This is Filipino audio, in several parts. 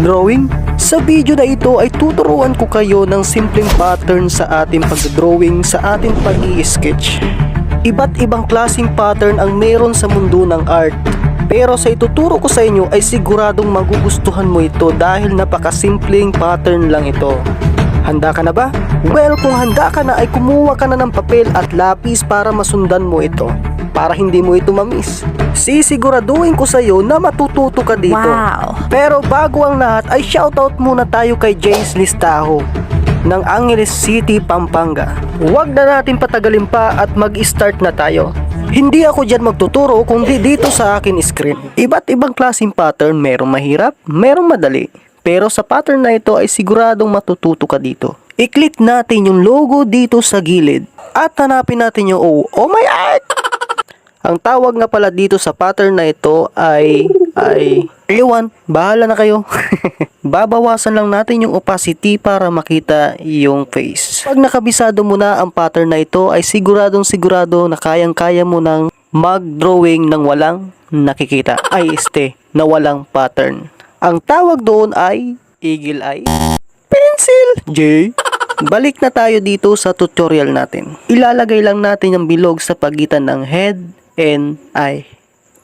drawing? Sa video na ito ay tuturuan ko kayo ng simpleng pattern sa ating pag-drawing sa ating pag-i-sketch. Iba't ibang klaseng pattern ang meron sa mundo ng art. Pero sa ituturo ko sa inyo ay siguradong magugustuhan mo ito dahil napakasimpleng pattern lang ito. Handa ka na ba? Well, kung handa ka na ay kumuha ka na ng papel at lapis para masundan mo ito. Para hindi mo ito mamiss. Sisiguraduhin ko sa iyo na matututo ka dito. Wow! Pero bago ang lahat ay shoutout muna tayo kay Jace Listajo ng Angeles City, Pampanga. Huwag na natin patagalin pa at mag-start na tayo. Hindi ako dyan magtuturo kundi dito sa akin screen. Iba't ibang klaseng pattern, merong mahirap, merong madali. Pero sa pattern na ito ay siguradong matututo ka dito. I-click natin yung logo dito sa gilid at hanapin natin yung oh my art! Ang tawag nga pala dito sa pattern na ito ay ewan, bahala na kayo. Babawasan lang natin yung opacity para makita yung face. Pag nakabisado mo na ang pattern na ito ay sigurado na kayang-kaya mo nang mag-drawing ng walang nakikita. Na walang pattern. Ang tawag doon ay eagle eye, pencil, J. Balik na tayo dito sa tutorial natin. Ilalagay lang natin yung bilog sa pagitan ng head and eye.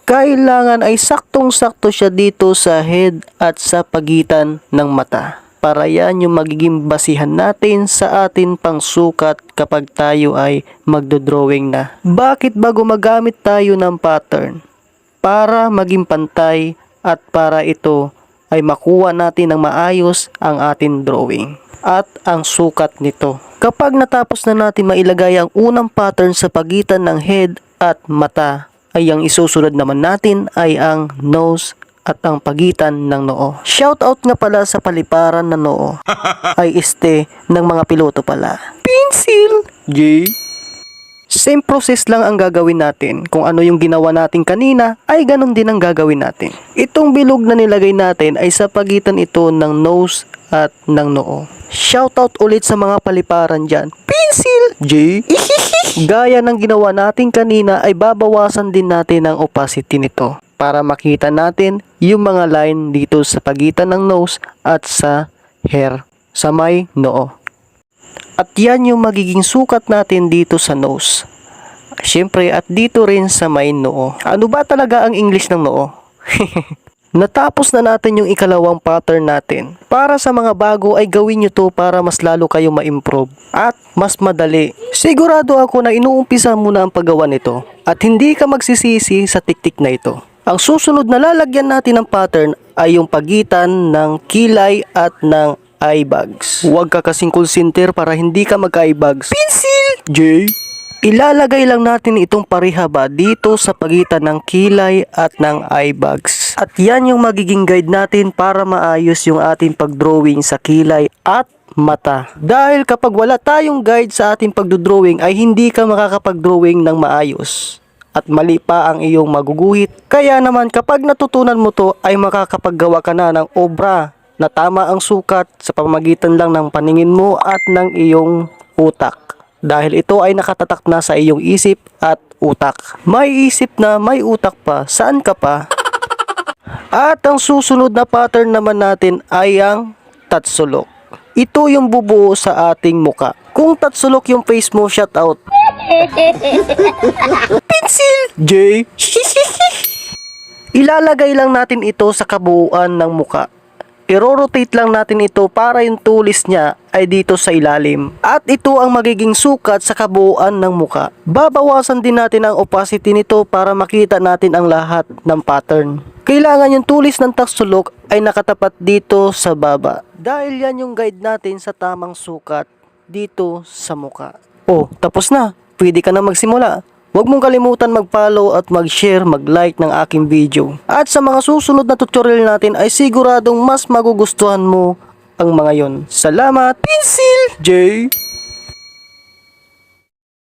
Kailangan ay saktong-sakto siya dito sa head at sa pagitan ng mata. Para yan yung magiging basihan natin sa atin pangsukat kapag tayo ay magdodrawing na. Bakit ba gumagamit tayo ng pattern? Para maging pantay at para ito ay makuha natin ng maayos ang ating drawing at ang sukat nito. Kapag natapos na natin mailagay ang unang pattern sa pagitan ng head at mata, ay ang isusunod naman natin ay ang nose at ang pagitan ng noo. Shoutout nga pala sa paliparan ng noo ay ng mga piloto pala. Pencil! J. Same process lang ang gagawin natin. Kung ano yung ginawa natin kanina, ay ganun din ang gagawin natin. Itong bilog na nilagay natin ay sa pagitan ito ng nose at ng noo. Shoutout ulit sa mga paliparan dyan. Pencil! J. Gaya ng ginawa natin kanina ay babawasan din natin ang opacity nito para makita natin yung mga line dito sa pagitan ng nose at sa hair sa may noo. At yan yung magiging sukat natin dito sa nose. Siyempre at dito rin sa may noo. Ano ba talaga ang English ng noo? Natapos na natin yung ikalawang pattern natin. Para sa mga bago ay gawin nyo to para mas lalo kayo ma-improve at mas madali. Sigurado ako na inuumpisa mo na ang paggawa nito at hindi ka magsisisi sa tiktik na ito. Ang susunod na lalagyan natin ng pattern ay yung pagitan ng kilay at ng eye bags. Huwag ka kasing call center para hindi ka mag-eye bags. Pencil! J. Ilalagay lang natin itong parihaba dito sa pagitan ng kilay at ng eye bags. At yan yung magiging guide natin para maayos yung ating pagdrawing sa kilay at mata. Dahil kapag wala tayong guide sa ating pagdodrawing ay hindi ka makakapag-drawing ng maayos. At mali pa ang iyong maguguhit. Kaya naman kapag natutunan mo to ay makakapaggawa ka na ng obra na tama ang sukat sa pamamagitan lang ng paningin mo at ng iyong utak. Dahil ito ay nakatatak na sa iyong isip at utak. May isip na may utak pa, saan ka pa? At ang susunod na pattern naman natin ay ang tatsulok. Ito yung bubuo sa ating muka. Kung tatsulok yung face mo, shout out. Pencil! J. Ilalagay lang natin ito sa kabuuan ng muka. I-rotate lang natin ito para yung tulis niya ay dito sa ilalim. At ito ang magiging sukat sa kabuuan ng muka. Babawasan din natin ang opacity nito para makita natin ang lahat ng pattern. Kailangan yung tulis ng tatsulok ay nakatapat dito sa baba. Dahil yan yung guide natin sa tamang sukat dito sa muka. Oh, tapos na. Pwede ka na magsimula. Huwag mong kalimutan mag-follow at mag-share, mag-like ng aking video. At sa mga susunod na tutorial natin ay siguradong mas magugustuhan mo ang mga yon. Salamat, Pencil J.